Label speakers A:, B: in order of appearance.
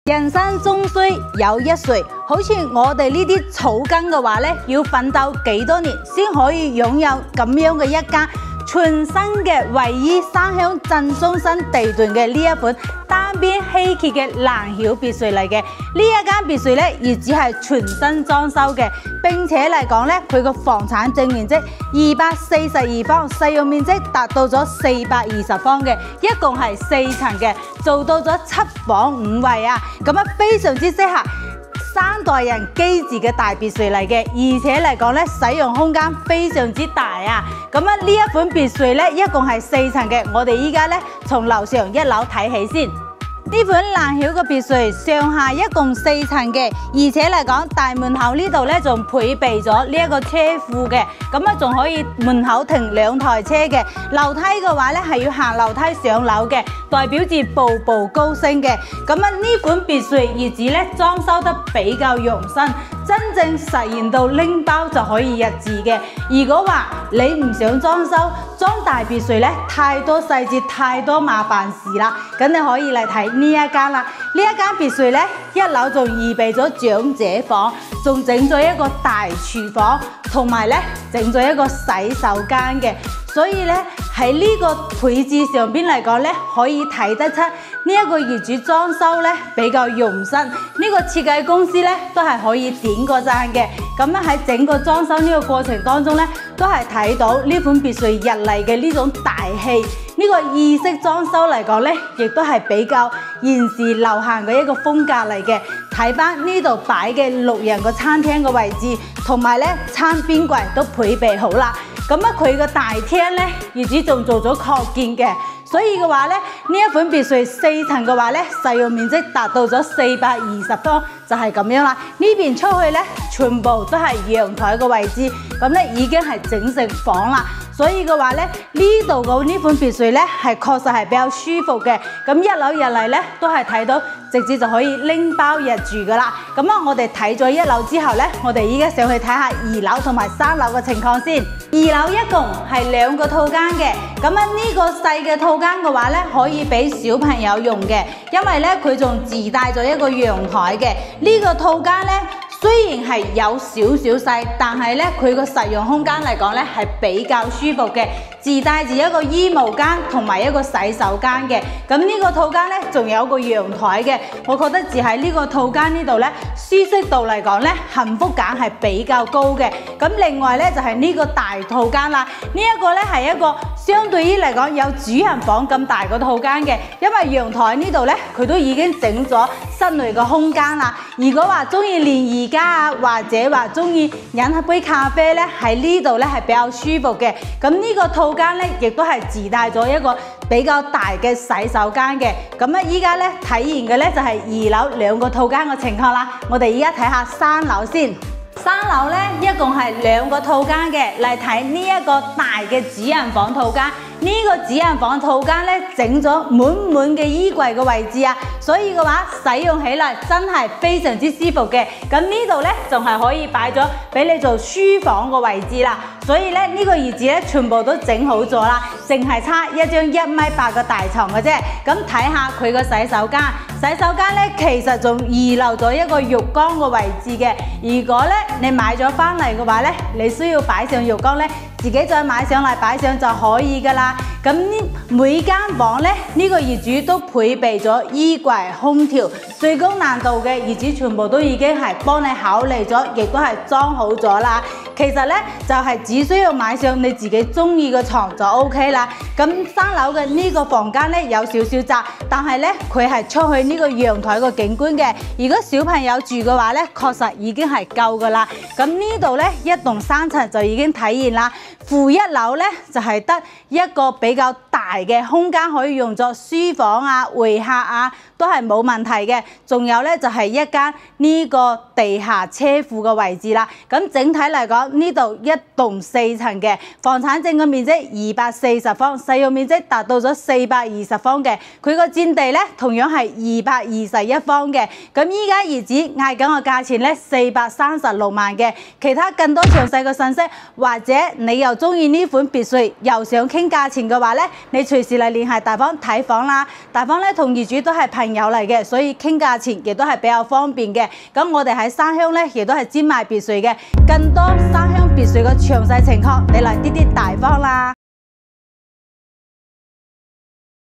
A: 人生終須有一歲，好似我哋呢啲草根嘅話咧，要奮鬥幾多年先可以擁有咁樣嘅一間全新嘅位於山鄉正中心地段嘅呢一款單邊稀缺嘅藍曉別墅嚟嘅。呢一間別墅咧，亦只係全新裝修嘅，並且嚟講咧，佢個房產證面積242方，使用面積達到咗420方嘅，一共係4層嘅，做到咗7房5衛啊！咁啊，非常之適合3代人居住嘅大別墅嚟嘅，而且嚟講咧，使用空間非常之大啊！咁啊，呢一款別墅咧，一共係4層嘅，我哋依家咧從樓上1樓睇起先。呢款藍曉嘅別墅上下一共4層嘅，而且嚟講大門口呢度咧仲配備咗呢一個車庫嘅，咁啊仲可以門口停2台車嘅。樓梯嘅話咧係要行樓梯上樓嘅，代表住步步高升嘅。咁啊呢款別墅業主咧裝修得比較用心，真正實現到拎包就可以入住嘅。如果話你唔想裝修，裝大別墅咧太多細節太多麻煩事啦，咁你可以嚟睇呢一間啦。呢一間別墅咧1樓仲預備咗長者房，仲整咗一個大廚房，同埋咧整咗一個洗手間嘅。所以咧喺呢個配置上邊嚟講咧，可以睇得出呢一個業主裝修咧比較用心，呢個設計公司咧都係可以點個讚嘅。咁咧喺整個裝修呢個過程當中咧，都係睇到呢款別墅入嚟嘅呢種大氣，呢個意式裝修嚟講咧，亦都係比較現時流行嘅一個風格嚟嘅。睇翻呢度擺嘅6人個餐廳嘅位置，同埋咧餐邊櫃都配備好啦。咁啊，佢個大廳咧，業主仲做咗擴建嘅，所以嘅話咧，呢一款別墅4層嘅話咧，使用面積達到咗420方，就係咁樣啦。呢邊出去咧，全部都係陽台嘅位置，咁咧已經係整成房啦。所以嘅話咧，呢度嘅呢款別墅咧係確實係比較舒服嘅。咁1樓入嚟咧，都係睇到直接就可以拎包入住噶啦。咁啊，我哋睇咗1樓之後咧，我哋依家上去睇下2樓同埋3樓嘅情況先。2樓一共係2個套間嘅。咁啊，呢個細嘅套間嘅話咧，可以俾小朋友用嘅，因為咧佢仲自帶咗一個陽台嘅。呢個套間咧，雖然係有少少細，但係咧佢個實用空間嚟講咧係比較舒服嘅，自帶住一個衣帽間同埋一個洗手間嘅。咁呢個套間咧仲有一個陽台嘅，我覺得住喺呢個套間呢度咧，舒適度嚟講咧，幸福感係比較高嘅。咁另外咧就係呢個大套間啦，呢一個咧係一個相對於嚟講有主人房咁大個套間嘅，因為陽台呢度咧佢都已經整咗室內嘅空間啦。如果話中意練瑜伽啊，或者話中意飲一杯咖啡咧，喺呢度咧係比較舒服嘅。咁呢個套間咧，亦都係自帶咗一個比較大嘅洗手間嘅。咁咧依家咧體驗嘅咧就係2樓2個套間嘅情況啦。我哋依家睇下3樓先。3樓咧一共係2個套間嘅，嚟睇呢一個大嘅主人房套間。呢個主人房套間咧整咗滿嘅衣櫃嘅位置啊，所以嘅話使用起嚟真係非常之舒服嘅。咁呢度咧仲係可以擺咗俾你做書房嘅位置啦。所以咧呢個椅子咧全部都整好咗啦，淨係差一張1.8米嘅大床嘅啫。咁睇下佢個洗手間，洗手間咧其實仲預留咗一個浴缸嘅位置嘅。如果咧你買咗翻嚟嘅話咧，你需要擺上浴缸咧，自己再買上嚟擺上就可以噶啦。咁呢每間房咧，呢個業主都配備咗衣櫃、空調，最高難度嘅業主全部都已經係幫你考慮咗，亦都係裝好咗啦。其實咧就係只需要買上你自己中意嘅床就 OK 啦。咁3樓嘅呢個房間咧有少少窄，但係咧佢係出去呢個陽台個景觀嘅。如果小朋友住嘅話咧，確實已經係夠噶啦。咁呢度咧一棟3層就已經體現啦。負1樓咧就係得一個比較大嘅空間可以用作書房啊、會客啊，都係冇問題嘅。仲有咧就係一間呢個地下車庫嘅位置啦。咁整體嚟講，呢度一棟4層嘅房產證嘅面積240方，使用面積達到咗420方嘅。佢個佔地咧同樣係221方嘅。咁依家業主嗌緊個價錢咧436萬嘅。其他更多詳細嘅信息，或者你又中意呢款別墅又想傾價錢嘅話咧，你隨時嚟聯繫大方睇房啦。大方咧同業主都係朋朋友嚟嘅，所以傾價錢亦都係比較方便嘅。咁我哋喺山鄉咧，亦都係專賣別墅嘅，更多山鄉別墅嘅詳細情況，你嚟啲大方啦。